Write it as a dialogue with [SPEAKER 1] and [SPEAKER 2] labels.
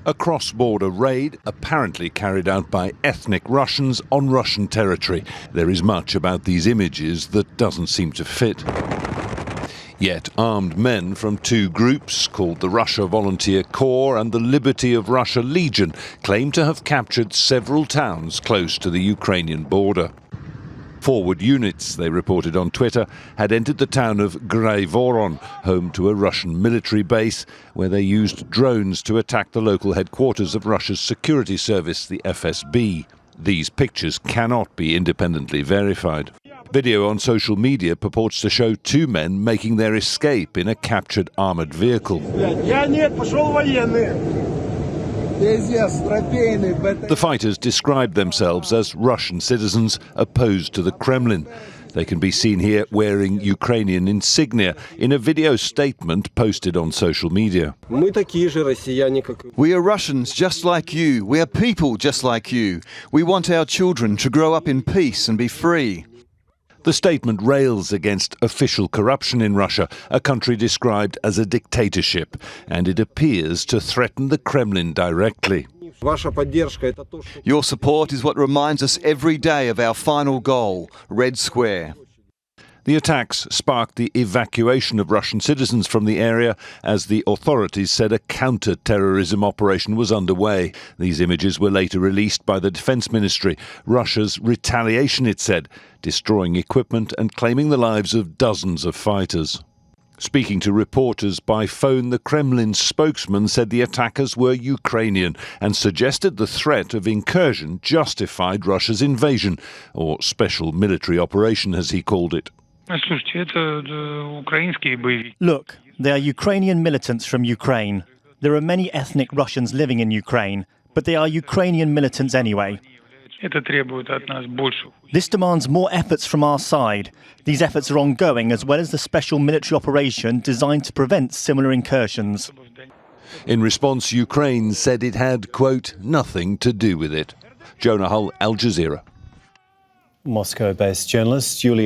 [SPEAKER 1] A cross-border raid apparently carried out by ethnic Russians on Russian territory. There is much about these images that doesn't seem to fit. Yet armed men from two groups, called the Russia Volunteer Corps and the Liberty of Russia Legion, claim to have captured several towns close to the Ukrainian border. Forward units, they reported on Twitter, had entered the town of Voron, home to a Russian military base, where they used drones to attack the local headquarters of Russia's security service, the FSB. These pictures cannot be independently verified. Video on social media purports to show two men making their escape in a captured armoured vehicle. The fighters described themselves as Russian citizens opposed to the Kremlin. They can be seen here wearing Ukrainian insignia in a video statement posted on social media.
[SPEAKER 2] We are Russians just like you. We are people just like you. We want our children to grow up in peace and be free.
[SPEAKER 1] The statement rails against official corruption in Russia, a country described as a dictatorship, and it appears to threaten the Kremlin directly.
[SPEAKER 2] Your support is what reminds us every day of our final goal, Red Square.
[SPEAKER 1] The attacks sparked the evacuation of Russian citizens from the area as the authorities said a counter-terrorism operation was underway. These images were later released by the Defense Ministry. Russia's retaliation, it said, destroying equipment and claiming the lives of dozens of fighters. Speaking to reporters by phone, the Kremlin spokesman said the attackers were Ukrainian and suggested the threat of incursion justified Russia's invasion, or special military operation as he called it.
[SPEAKER 3] Look, they are Ukrainian militants from Ukraine. There are many ethnic Russians living in Ukraine, but they are Ukrainian militants anyway. This demands more efforts from our side. These efforts are ongoing, as well as the special military operation designed to prevent similar incursions.
[SPEAKER 1] In response, Ukraine said it had, quote, nothing to do with it. Jonah, Al Jazeera.
[SPEAKER 4] Moscow-based journalist Julia